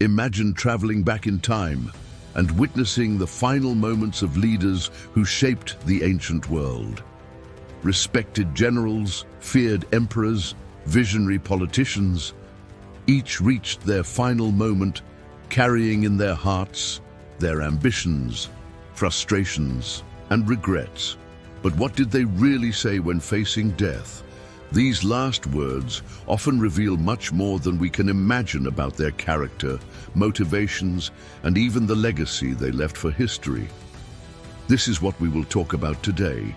Imagine traveling back in time and witnessing the final moments of leaders who shaped the ancient world. Respected generals, feared emperors, visionary politicians, each reached their final moment, carrying in their hearts their ambitions, frustrations, and regrets. But what did they really say when facing death? These last words often reveal much more than we can imagine about their character, motivations, and even the legacy they left for history. This is what we will talk about today.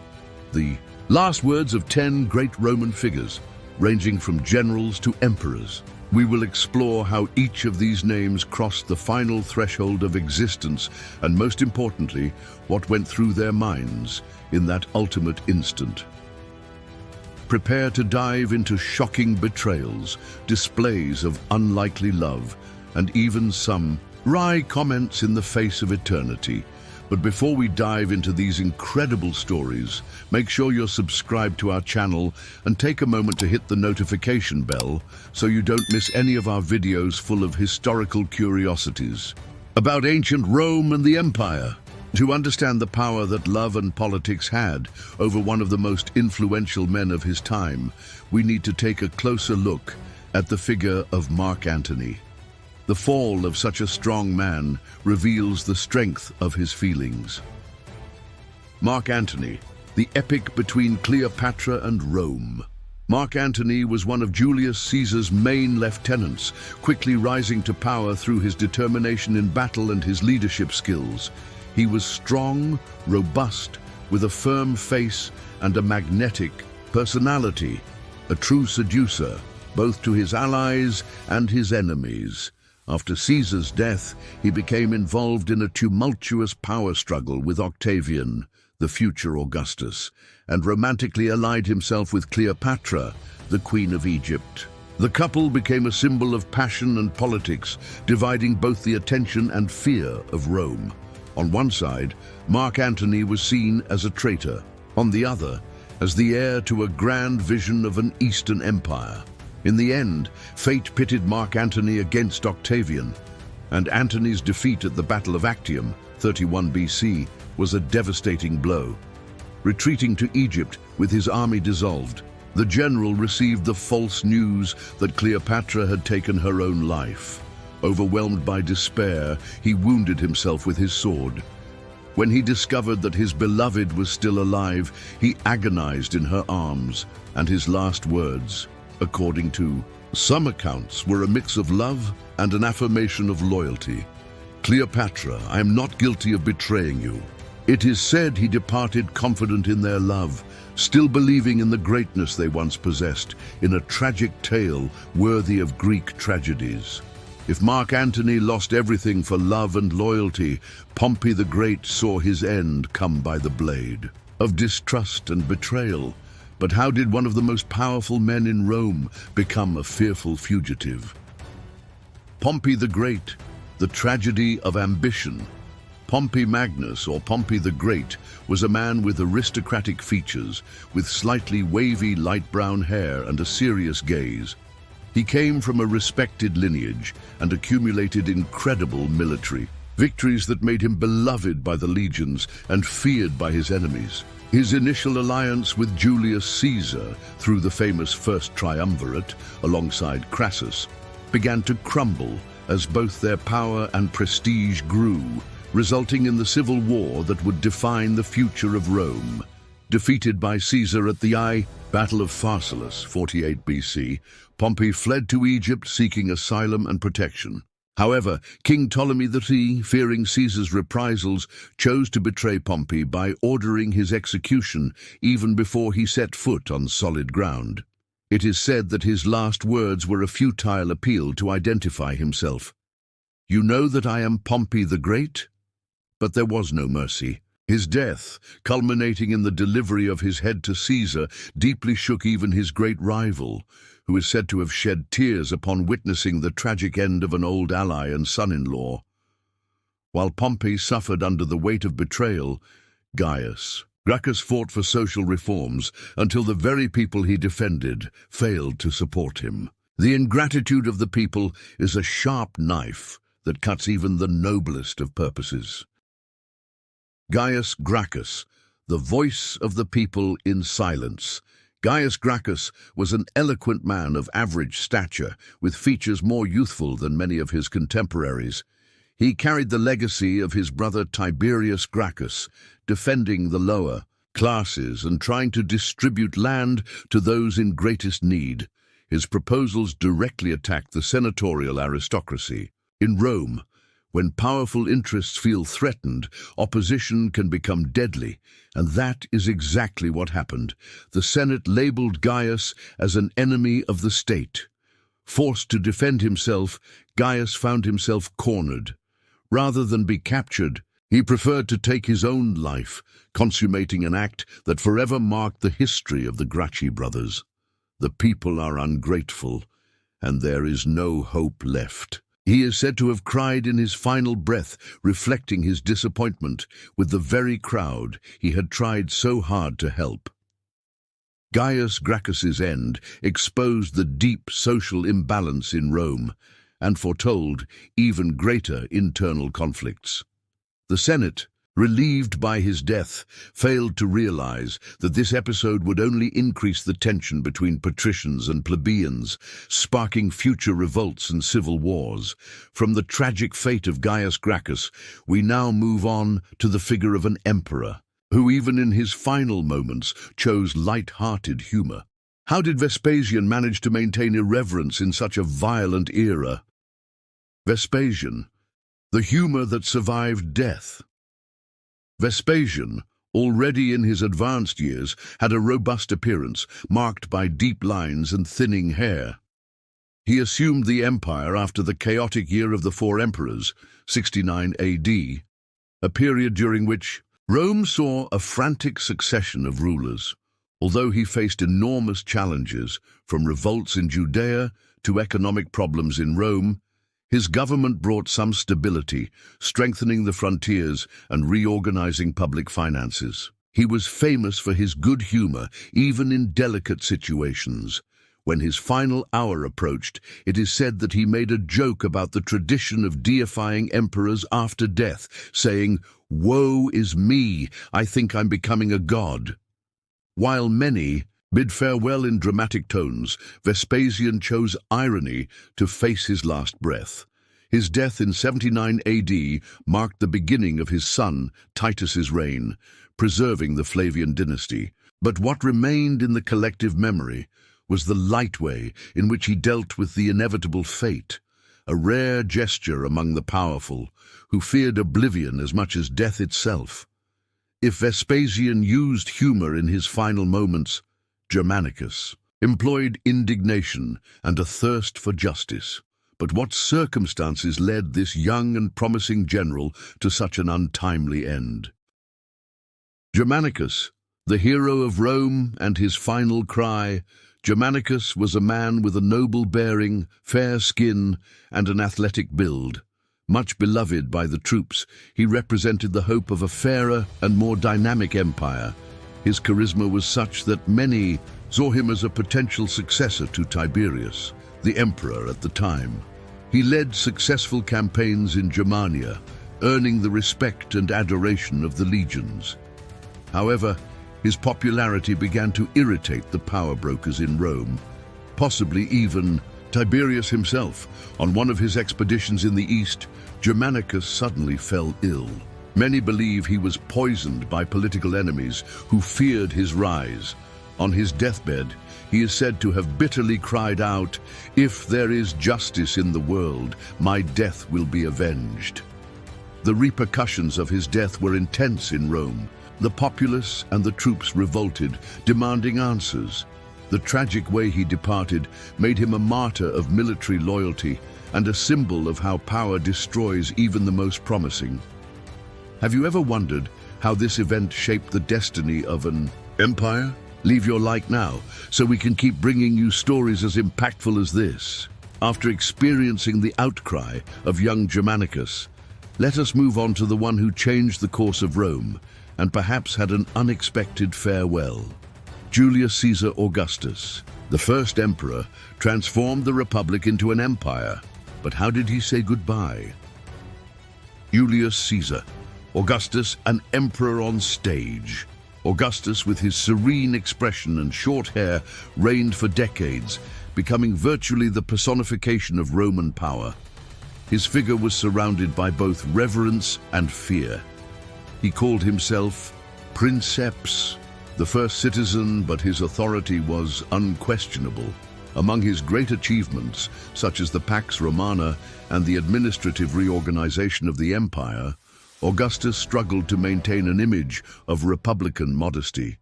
The last words of 10 great Roman figures, ranging from generals to emperors. We will explore how each of these names crossed the final threshold of existence, and most importantly, what went through their minds in that ultimate instant. Prepare to dive into shocking betrayals, displays of unlikely love, and even some wry comments in the face of eternity. But before we dive into these incredible stories, make sure you're subscribed to our channel and take a moment to hit the notification bell so you don't miss any of our videos full of historical curiosities about ancient Rome and the Empire. To understand the power that love and politics had over one of the most influential men of his time, we need to take a closer look at the figure of Mark Antony. The fall of such a strong man reveals the strength of his feelings. Mark Antony, the epic between Cleopatra and Rome. Mark Antony was one of Julius Caesar's main lieutenants, quickly rising to power through his determination in battle and his leadership skills. He was strong, robust, with a firm face and a magnetic personality, a true seducer, both to his allies and his enemies. After Caesar's death, he became involved in a tumultuous power struggle with Octavian, the future Augustus, and romantically allied himself with Cleopatra, the Queen of Egypt. The couple became a symbol of passion and politics, dividing both the attention and fear of Rome. On one side, Mark Antony was seen as a traitor. On the other, as the heir to a grand vision of an Eastern empire. In the end, fate pitted Mark Antony against Octavian, and Antony's defeat at the Battle of Actium, 31 BC, was a devastating blow. Retreating to Egypt with his army dissolved, the general received the false news that Cleopatra had taken her own life. Overwhelmed by despair, he wounded himself with his sword. When he discovered that his beloved was still alive, he agonized in her arms, and his last words, according to some accounts, were a mix of love and an affirmation of loyalty. "Cleopatra, I am not guilty of betraying you." It is said he departed confident in their love, still believing in the greatness they once possessed, in a tragic tale worthy of Greek tragedies. If Mark Antony lost everything for love and loyalty, Pompey the Great saw his end come by the blade of distrust and betrayal. But how did one of the most powerful men in Rome become a fearful fugitive? Pompey the Great, the tragedy of ambition. Pompey Magnus, or Pompey the Great, was a man with aristocratic features, with slightly wavy light brown hair and a serious gaze. He came from a respected lineage and accumulated incredible military victories that made him beloved by the legions and feared by his enemies. His initial alliance with Julius Caesar through the famous First Triumvirate, alongside Crassus, began to crumble as both their power and prestige grew, resulting in the civil war that would define the future of Rome. Defeated by Caesar at the Battle of Pharsalus, 48 BC, Pompey fled to Egypt seeking asylum and protection. However, King Ptolemy III, fearing Caesar's reprisals, chose to betray Pompey by ordering his execution even before he set foot on solid ground. It is said that his last words were a futile appeal to identify himself. "You know that I am Pompey the Great?" But there was no mercy. His death, culminating in the delivery of his head to Caesar, deeply shook even his great rival, who is said to have shed tears upon witnessing the tragic end of an old ally and son-in-law. While Pompey suffered under the weight of betrayal, Gracchus fought for social reforms until the very people he defended failed to support him. The ingratitude of the people is a sharp knife that cuts even the noblest of purposes. Gaius Gracchus, the voice of the people in silence. Gaius Gracchus was an eloquent man of average stature, with features more youthful than many of his contemporaries. He carried the legacy of his brother Tiberius Gracchus, defending the lower classes and trying to distribute land to those in greatest need. His proposals directly attacked the senatorial aristocracy. In Rome, when powerful interests feel threatened, opposition can become deadly, and that is exactly what happened. The Senate labeled Gaius as an enemy of the state. Forced to defend himself, Gaius found himself cornered. Rather than be captured, he preferred to take his own life, consummating an act that forever marked the history of the Gracchi brothers. The people are ungrateful, and there is no hope left. He is said to have cried in his final breath, reflecting his disappointment with the very crowd he had tried so hard to help. Gaius Gracchus's end exposed the deep social imbalance in Rome and foretold even greater internal conflicts. The Senate, relieved by his death, failed to realize that this episode would only increase the tension between patricians and plebeians, sparking future revolts and civil wars. From the tragic fate of Gaius Gracchus, we now move on to the figure of an emperor, who even in his final moments chose light-hearted humor. How did Vespasian manage to maintain irreverence in such a violent era? Vespasian, the humor that survived death. Vespasian, already in his advanced years, had a robust appearance, marked by deep lines and thinning hair. He assumed the empire after the chaotic year of the Four Emperors, 69 AD, a period during which Rome saw a frantic succession of rulers. Although he faced enormous challenges, from revolts in Judea to economic problems in Rome, his government brought some stability, strengthening the frontiers and reorganizing public finances. He was famous for his good humor, even in delicate situations. When his final hour approached, it is said that he made a joke about the tradition of deifying emperors after death, saying, "Woe is me, I think I'm becoming a god." While many bid farewell in dramatic tones, Vespasian chose irony to face his last breath. His death in 79 AD marked the beginning of his son Titus's reign, preserving the Flavian dynasty. But what remained in the collective memory was the light way in which he dealt with the inevitable fate, a rare gesture among the powerful, who feared oblivion as much as death itself. If Vespasian used humor in his final moments, Germanicus employed indignation and a thirst for justice. But what circumstances led this young and promising general to such an untimely end? Germanicus, the hero of Rome and his final cry. Germanicus was a man with a noble bearing, fair skin, and an athletic build. Much beloved by the troops, he represented the hope of a fairer and more dynamic empire. His charisma was such that many saw him as a potential successor to Tiberius, the emperor at the time. He led successful campaigns in Germania, earning the respect and adoration of the legions. However, his popularity began to irritate the power brokers in Rome, possibly even Tiberius himself. On one of his expeditions in the east, Germanicus suddenly fell ill. Many believe he was poisoned by political enemies who feared his rise. On his deathbed, he is said to have bitterly cried out, "If there is justice in the world, my death will be avenged." The repercussions of his death were intense in Rome. The populace and the troops revolted, demanding answers. The tragic way he departed made him a martyr of military loyalty and a symbol of how power destroys even the most promising. Have you ever wondered how this event shaped the destiny of an empire? Leave your like now, so we can keep bringing you stories as impactful as this. After experiencing the outcry of young Germanicus, let us move on to the one who changed the course of Rome and perhaps had an unexpected farewell. Julius Caesar Augustus, the first emperor, transformed the Republic into an empire. But how did he say goodbye? Julius Caesar. Augustus, an emperor on stage. Augustus, with his serene expression and short hair, reigned for decades, becoming virtually the personification of Roman power. His figure was surrounded by both reverence and fear. He called himself Princeps, the first citizen, but his authority was unquestionable. Among his great achievements, such as the Pax Romana and the administrative reorganization of the empire, Augustus struggled to maintain an image of republican modesty.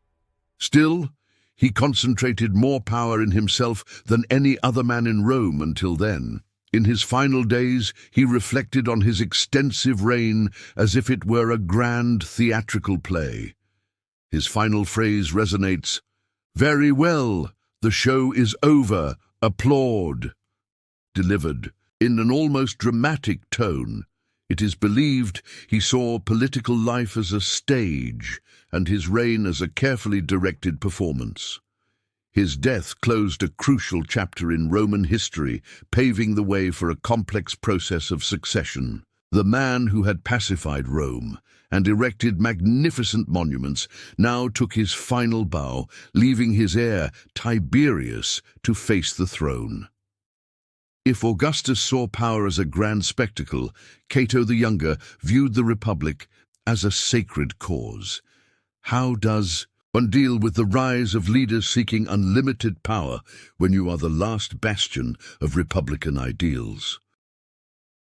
Still, he concentrated more power in himself than any other man in Rome until then. In his final days, he reflected on his extensive reign as if it were a grand theatrical play. His final phrase resonates, "Very well, the show is over, applaud." Delivered in an almost dramatic tone, it is believed he saw political life as a stage and his reign as a carefully directed performance. His death closed a crucial chapter in Roman history, paving the way for a complex process of succession. The man who had pacified Rome and erected magnificent monuments now took his final bow, leaving his heir, Tiberius, to face the throne. If Augustus saw power as a grand spectacle, Cato the Younger viewed the Republic as a sacred cause. How does one deal with the rise of leaders seeking unlimited power when you are the last bastion of Republican ideals?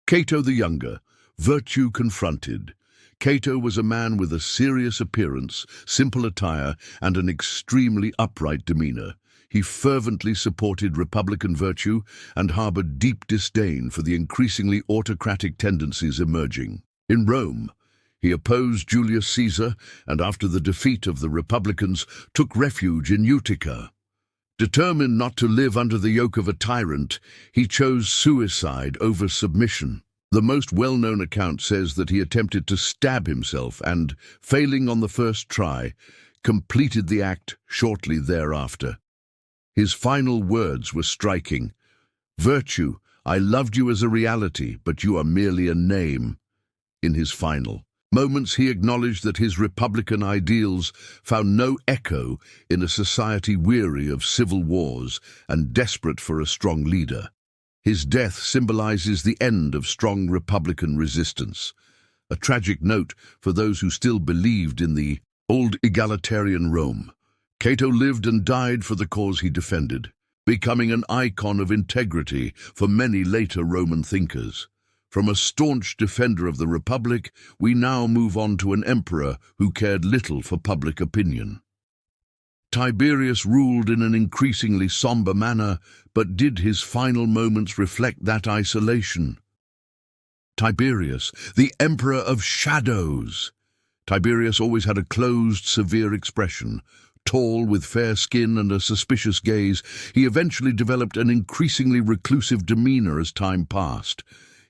Cato the Younger, virtue confronted. Cato was a man with a serious appearance, simple attire, and an extremely upright demeanor. He fervently supported republican virtue and harbored deep disdain for the increasingly autocratic tendencies emerging. In Rome, he opposed Julius Caesar and, after the defeat of the Republicans, took refuge in Utica. Determined not to live under the yoke of a tyrant, he chose suicide over submission. The most well-known account says that he attempted to stab himself and, failing on the first try, completed the act shortly thereafter. His final words were striking. "Virtue, I loved you as a reality, but you are merely a name." In his final moments, he acknowledged that his republican ideals found no echo in a society weary of civil wars and desperate for a strong leader. His death symbolizes the end of strong republican resistance, a tragic note for those who still believed in the old egalitarian Rome. Cato lived and died for the cause he defended, becoming an icon of integrity for many later Roman thinkers. From a staunch defender of the Republic, we now move on to an emperor who cared little for public opinion. Tiberius ruled in an increasingly somber manner, but did his final moments reflect that isolation? Tiberius, the emperor of shadows. Tiberius always had a closed, severe expression. Tall, with fair skin and a suspicious gaze, he eventually developed an increasingly reclusive demeanor as time passed.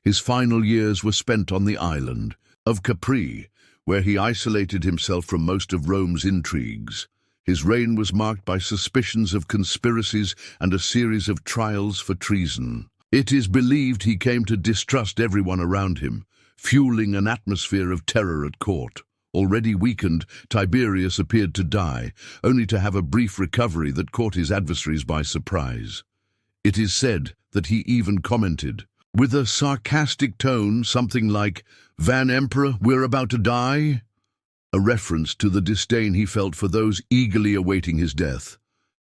His final years were spent on the island of Capri, where he isolated himself from most of Rome's intrigues. His reign was marked by suspicions of conspiracies and a series of trials for treason. It is believed he came to distrust everyone around him, fueling an atmosphere of terror at court. Already weakened, Tiberius appeared to die, only to have a brief recovery that caught his adversaries by surprise. It is said that he even commented, with a sarcastic tone, something like, "Van Emperor, we're about to die?" A reference to the disdain he felt for those eagerly awaiting his death.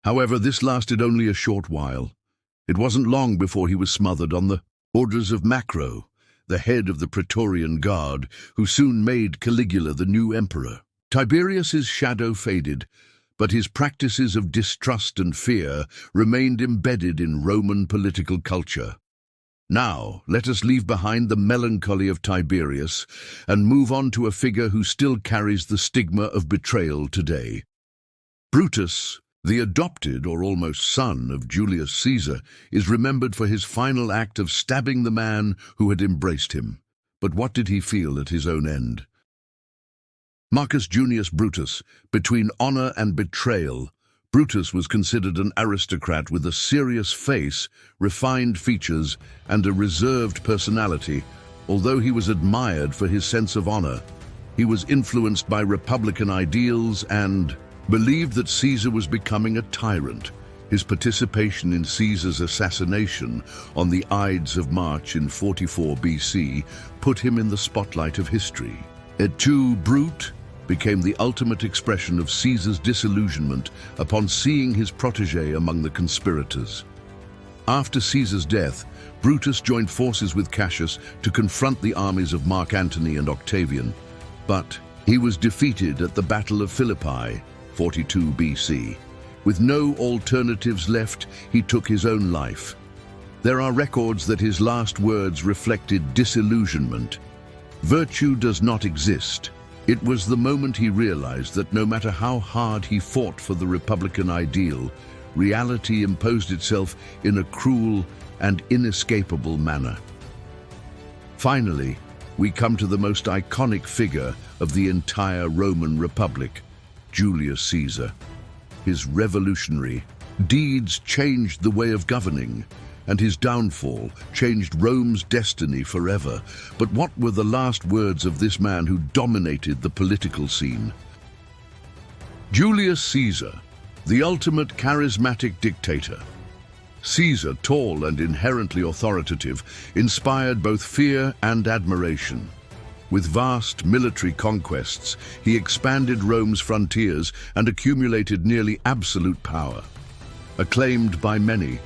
However, this lasted only a short while. It wasn't long before he was smothered on the orders of Macro, the head of the Praetorian Guard, who soon made Caligula the new emperor. Tiberius's shadow faded, but his practices of distrust and fear remained embedded in Roman political culture. Now, let us leave behind the melancholy of Tiberius and move on to a figure who still carries the stigma of betrayal today. Brutus, the adopted or almost son of Julius Caesar, is remembered for his final act of stabbing the man who had embraced him. But what did he feel at his own end? Marcus Junius Brutus, between honor and betrayal, Brutus was considered an aristocrat with a serious face, refined features, and a reserved personality, Although he was admired for his sense of honor, he was influenced by republican ideals and believed that Caesar was becoming a tyrant. His participation in Caesar's assassination on the Ides of March in 44 BC put him in the spotlight of history. Et tu, Brute became the ultimate expression of Caesar's disillusionment upon seeing his protege among the conspirators. After Caesar's death, Brutus joined forces with Cassius to confront the armies of Mark Antony and Octavian, but he was defeated at the Battle of Philippi, 42 BC. With no alternatives left, he took his own life. There are records that his last words reflected disillusionment. Virtue does not exist. It was the moment he realized that no matter how hard he fought for the republican ideal, reality imposed itself in a cruel and inescapable manner. Finally, we come to the most iconic figure of the entire Roman Republic, Julius Caesar. His revolutionary deeds changed the way of governing, and his downfall changed Rome's destiny forever. But what were the last words of this man who dominated the political scene? Julius Caesar, the ultimate charismatic dictator. Caesar, tall and inherently authoritative, inspired both fear and admiration. With vast military conquests, he expanded Rome's frontiers and accumulated nearly absolute power. Acclaimed by many,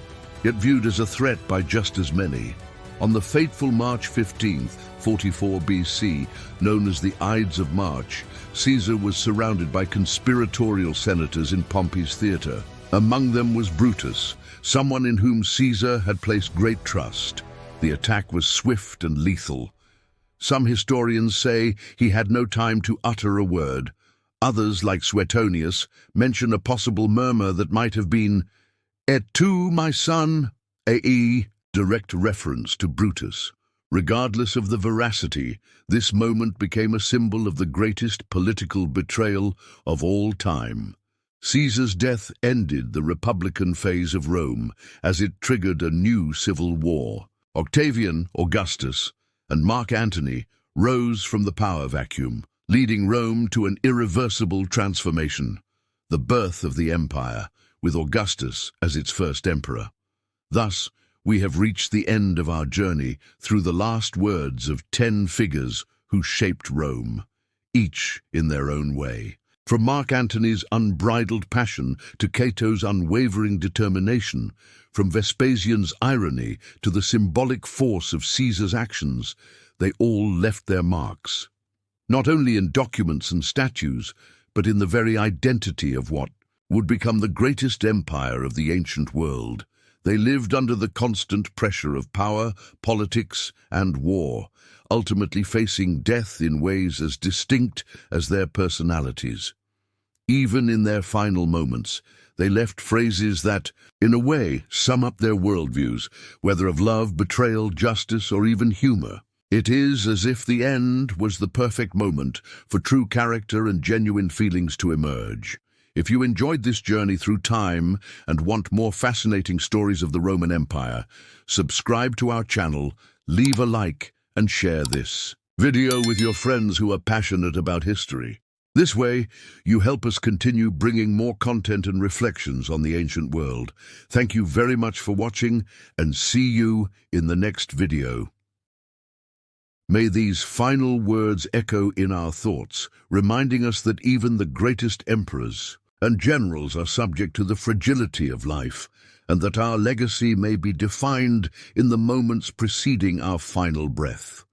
yet viewed as a threat by just as many, on the fateful March 15th, 44 BC, known as the Ides of March, Caesar was surrounded by conspiratorial senators in Pompey's theater. Among them was Brutus, someone in whom Caesar had placed great trust. The attack was swift and lethal. Some historians say he had no time to utter a word. Others, like Suetonius, mention a possible murmur that might have been, "Et tu, my son," a direct reference to Brutus. Regardless of the veracity, this moment became a symbol of the greatest political betrayal of all time. Caesar's death ended the republican phase of Rome as it triggered a new civil war. Octavian, Augustus, and Mark Antony rose from the power vacuum, leading Rome to an irreversible transformation, the birth of the empire, with Augustus as its first emperor. Thus, we have reached the end of our journey through the last words of 10 figures who shaped Rome, each in their own way. From Mark Antony's unbridled passion to Cato's unwavering determination, from Vespasian's irony to the symbolic force of Caesar's actions, they all left their marks, not only in documents and statues, but in the very identity of what would become the greatest empire of the ancient world. They lived under the constant pressure of power, politics, and war, ultimately facing death in ways as distinct as their personalities. Even in their final moments, they left phrases that, in a way, sum up their worldviews, whether of love, betrayal, justice, or even humor. It is as if the end was the perfect moment for true character and genuine feelings to emerge. If you enjoyed this journey through time and want more fascinating stories of the Roman Empire, subscribe to our channel, leave a like, and share this video with your friends who are passionate about history. This way, you help us continue bringing more content and reflections on the ancient world. Thank you very much for watching, and see you in the next video. May these final words echo in our thoughts, reminding us that even the greatest emperors and generals are subject to the fragility of life, and that our legacy may be defined in the moments preceding our final breath.